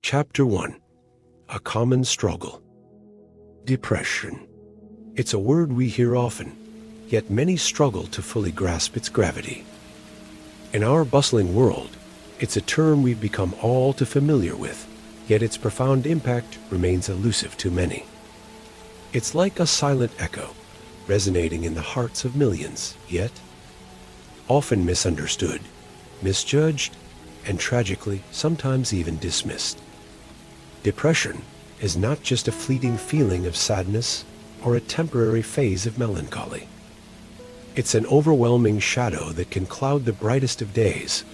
Chapter 1. A Common Struggle. Depression. It's a word we hear often, yet many struggle to fully grasp its gravity. In our bustling world, it's a term we've become all too familiar with, yet its profound impact remains elusive to many. It's like a silent echo, resonating in the hearts of millions, yet often misunderstood, misjudged, and tragically sometimes even dismissed. Depression is not just a fleeting feeling of sadness or a temporary phase of melancholy. It's an overwhelming shadow that can cloud the brightest of days,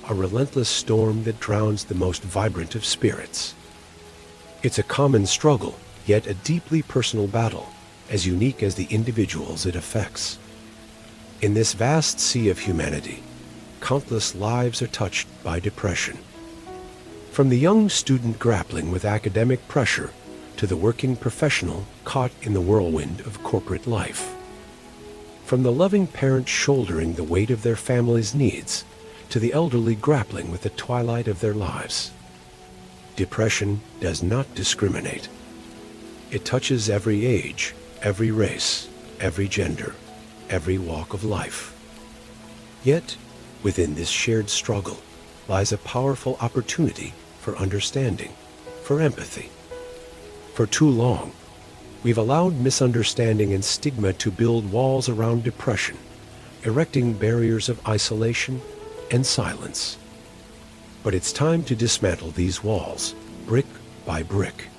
a relentless storm that drowns the most vibrant of spirits. It's a common struggle, yet a deeply personal battle, as unique as the individuals it affects. In this vast sea of humanity, countless lives are touched by depression. From the young student grappling with academic pressure to the working professional caught in the whirlwind of corporate life. From the loving parent shouldering the weight of their family's needs to the elderly grappling with the twilight of their lives. Depression does not discriminate. It touches every age, every race, every gender, every walk of life. Yet, within this shared struggle lies a powerful opportunity for understanding, for empathy. For too long, we've allowed misunderstanding and stigma to build walls around depression, erecting barriers of isolation and silence. But it's time to dismantle these walls, brick by brick.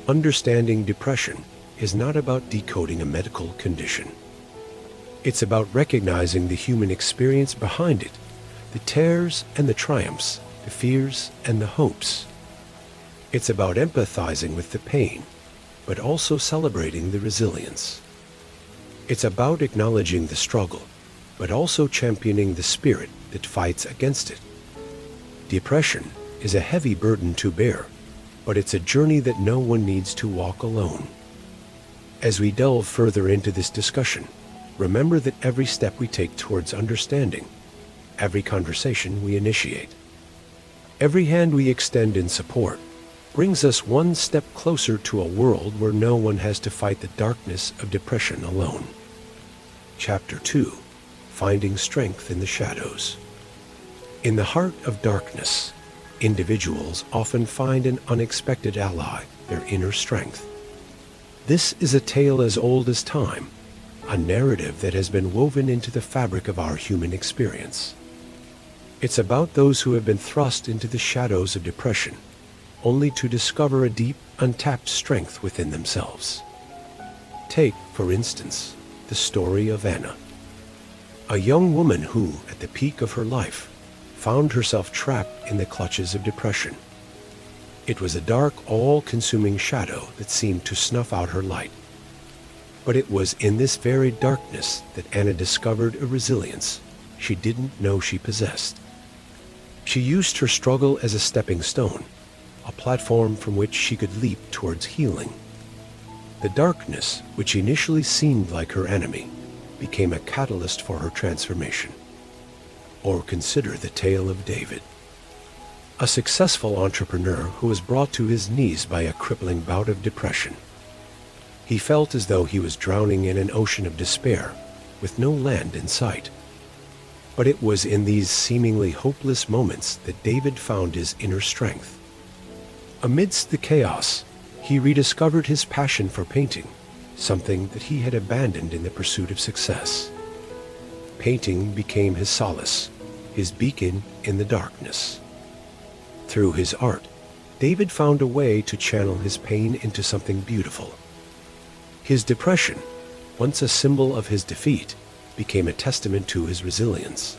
Understanding depression is not about decoding a medical condition. It's about recognizing the human experience behind it, the tears and the triumphs, the fears and the hopes. It's about empathizing with the pain, but also celebrating the resilience. It's about acknowledging the struggle, but also championing the spirit that fights against it. Depression is a heavy burden to bear, but it's a journey that no one needs to walk alone. As we delve further into this discussion, remember that every step we take towards understanding, every conversation we initiate, every hand we extend in support, brings us one step closer to a world where no one has to fight the darkness of depression alone. Chapter 2. Finding Strength in the Shadows. In the heart of darkness, individuals often find an unexpected ally, their inner strength. This is a tale as old as time, a narrative that has been woven into the fabric of our human experience. It's about those who have been thrust into the shadows of depression, only to discover a deep, untapped strength within themselves. Take, for instance, the story of Anna, a young woman who, at the peak of her life, found herself trapped in the clutches of depression. It was a dark, all-consuming shadow that seemed to snuff out her light. But it was in this very darkness that Anna discovered a resilience she didn't know she possessed. She used her struggle as a stepping stone, a platform from which she could leap towards healing. The darkness, which initially seemed like her enemy, became a catalyst for her transformation. Or consider the tale of David, a successful entrepreneur who was brought to his knees by a crippling bout of depression. He felt as though he was drowning in an ocean of despair, with no land in sight. But it was in these seemingly hopeless moments that David found his inner strength. Amidst the chaos, he rediscovered his passion for painting, something that he had abandoned in the pursuit of success. Painting became his solace, his beacon in the darkness. Through his art, David found a way to channel his pain into something beautiful. His depression, once a symbol of his defeat, became a testament to his resilience.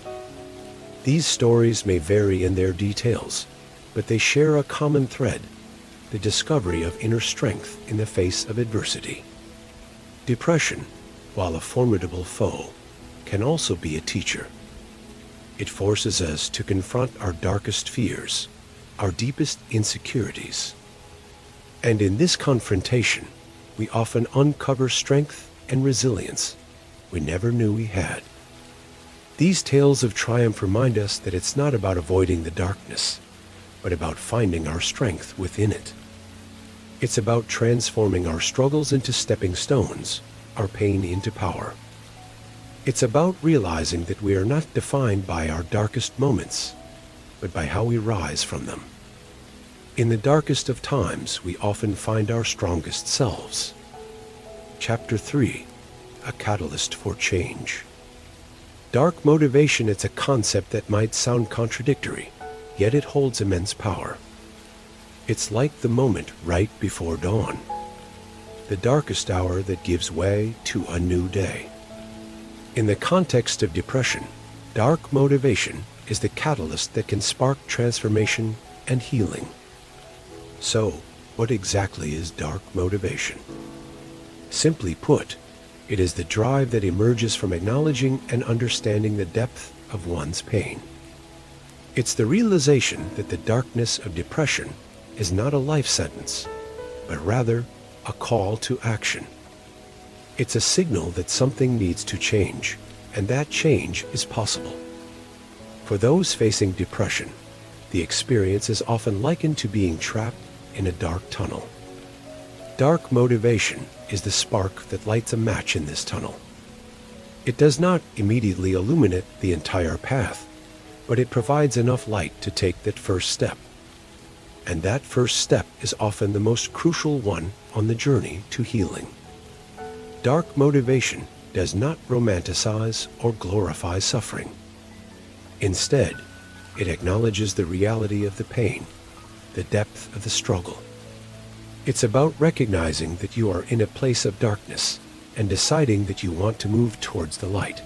These stories may vary in their details, but they share a common thread, the discovery of inner strength in the face of adversity. Depression, while a formidable foe, can also be a teacher. It forces us to confront our darkest fears, our deepest insecurities. And in this confrontation, we often uncover strength and resilience we never knew we had. These tales of triumph remind us that it's not about avoiding the darkness, but about finding our strength within it. It's about transforming our struggles into stepping stones, our pain into power. It's about realizing that we are not defined by our darkest moments, but by how we rise from them. In the darkest of times, we often find our strongest selves. Chapter 3: A Catalyst for Change. Dark motivation is a concept that might sound contradictory, yet it holds immense power. It's like the moment right before dawn, the darkest hour that gives way to a new day. In the context of depression, dark motivation is the catalyst that can spark transformation and healing. So, what exactly is dark motivation? Simply put, it is the drive that emerges from acknowledging and understanding the depth of one's pain. It's the realization that the darkness of depression is not a life sentence, but rather a call to action. It's a signal that something needs to change, and that change is possible. For those facing depression, the experience is often likened to being trapped in a dark tunnel. Dark motivation is the spark that lights a match in this tunnel. It does not immediately illuminate the entire path, but it provides enough light to take that first step. And that first step is often the most crucial one on the journey to healing. Dark motivation does not romanticize or glorify suffering. Instead, it acknowledges the reality of the pain, the depth of the struggle. It's about recognizing that you are in a place of darkness and deciding that you want to move towards the light.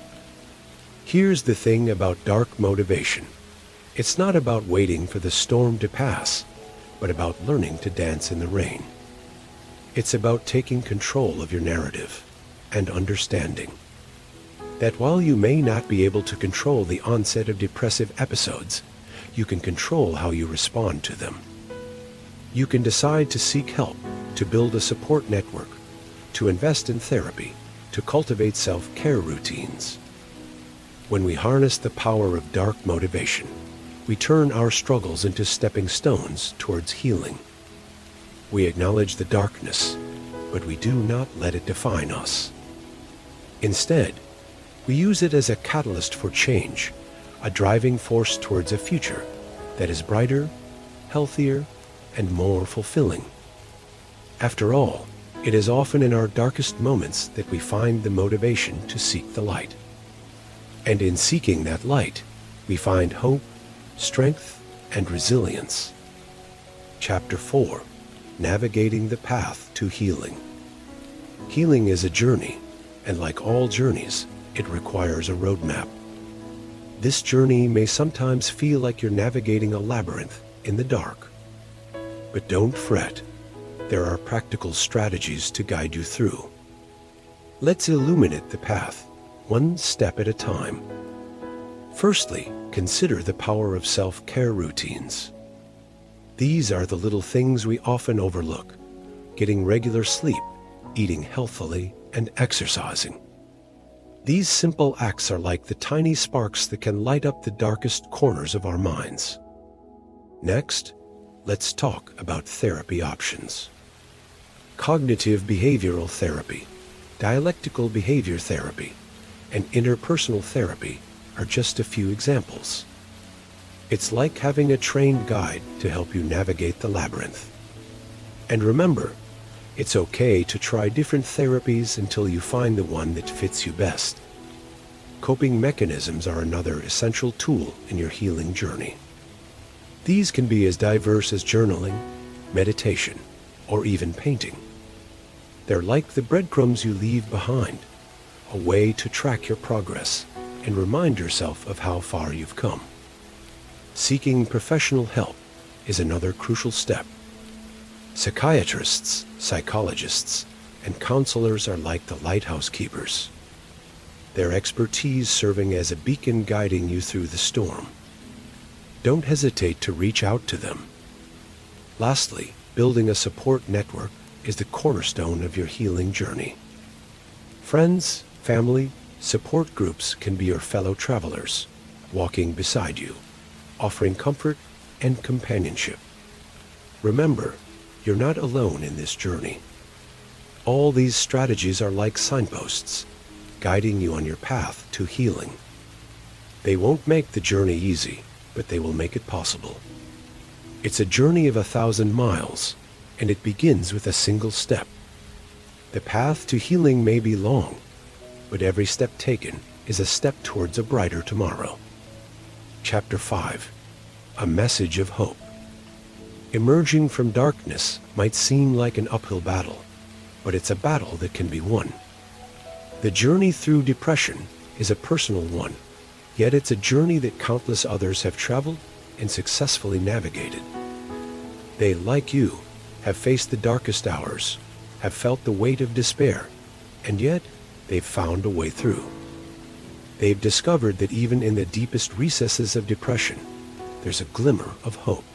Here's the thing about dark motivation. It's not about waiting for the storm to pass, but about learning to dance in the rain. It's about taking control of your narrative and understanding that while you may not be able to control the onset of depressive episodes, you can control how you respond to them. You can decide to seek help, to build a support network, to invest in therapy, to cultivate self-care routines. When we harness the power of dark motivation, we turn our struggles into stepping stones towards healing. We acknowledge the darkness, but we do not let it define us. Instead, we use it as a catalyst for change, a driving force towards a future that is brighter, healthier, and more fulfilling. After all, it is often in our darkest moments that we find the motivation to seek the light. And in seeking that light, we find hope, strength, and resilience. Chapter 4: Navigating the Path to Healing. Healing is a journey, and like all journeys, it requires a roadmap. This journey may sometimes feel like you're navigating a labyrinth in the dark. But don't fret. There are practical strategies to guide you through. Let's illuminate the path, one step at a time. Firstly, consider the power of self-care routines. These are the little things we often overlook: getting regular sleep, eating healthily, and exercising. These simple acts are like the tiny sparks that can light up the darkest corners of our minds. Next, let's talk about therapy options. Cognitive behavioral therapy, dialectical behavior therapy, and interpersonal therapy are just a few examples. It's like having a trained guide to help you navigate the labyrinth. And remember, it's okay to try different therapies until you find the one that fits you best. Coping mechanisms are another essential tool in your healing journey. These can be as diverse as journaling, meditation, or even painting. They're like the breadcrumbs you leave behind, a way to track your progress and remind yourself of how far you've come. Seeking professional help is another crucial step. Psychiatrists, psychologists, and counselors are like the lighthouse keepers, their expertise serving as a beacon guiding you through the storm. Don't hesitate to reach out to them. Lastly, building a support network is the cornerstone of your healing journey. Friends, family, support groups can be your fellow travelers, walking beside you, offering comfort and companionship. Remember, you're not alone in this journey. All these strategies are like signposts, guiding you on your path to healing. They won't make the journey easy, but they will make it possible. It's a journey of 1,000 miles, and it begins with a single step. The path to healing may be long, but every step taken is a step towards a brighter tomorrow. Chapter 5. A Message of Hope. Emerging from darkness might seem like an uphill battle, but it's a battle that can be won. The journey through depression is a personal one, yet it's a journey that countless others have traveled and successfully navigated. They, like you, have faced the darkest hours, have felt the weight of despair, and yet they've found a way through. They've discovered that even in the deepest recesses of depression, there's a glimmer of hope,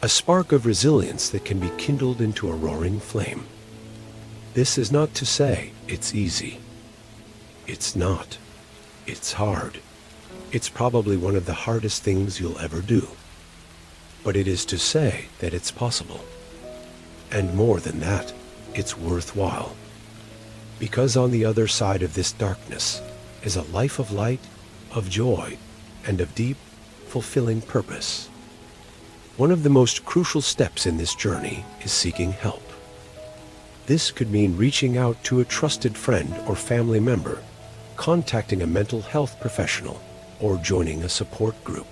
a spark of resilience that can be kindled into a roaring flame. This is not to say it's easy. It's not. It's hard. It's probably one of the hardest things you'll ever do. But it is to say that it's possible. And more than that, it's worthwhile. Because on the other side of this darkness is a life of light, of joy, and of deep, fulfilling purpose. One of the most crucial steps in this journey is seeking help. This could mean reaching out to a trusted friend or family member, contacting a mental health professional, or joining a support group.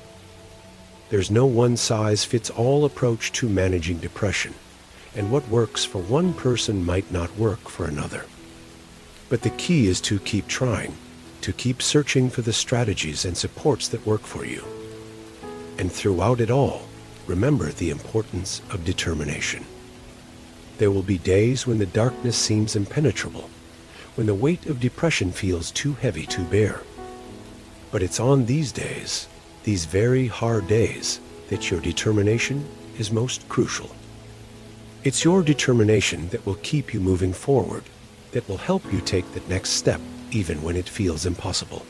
There's no one-size-fits-all approach to managing depression, and what works for one person might not work for another. But the key is to keep trying, to keep searching for the strategies and supports that work for you. And throughout it all, remember the importance of determination. There will be days when the darkness seems impenetrable, when the weight of depression feels too heavy to bear. But it's on these days, these very hard days, that your determination is most crucial. It's your determination that will keep you moving forward, that will help you take the next step even when it feels impossible.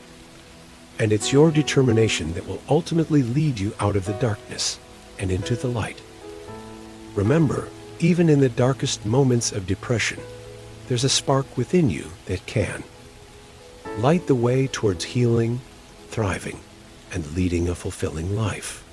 And it's your determination that will ultimately lead you out of the darkness and into the light. Remember, even in the darkest moments of depression, there's a spark within you that can light the way towards healing, thriving, and leading a fulfilling life.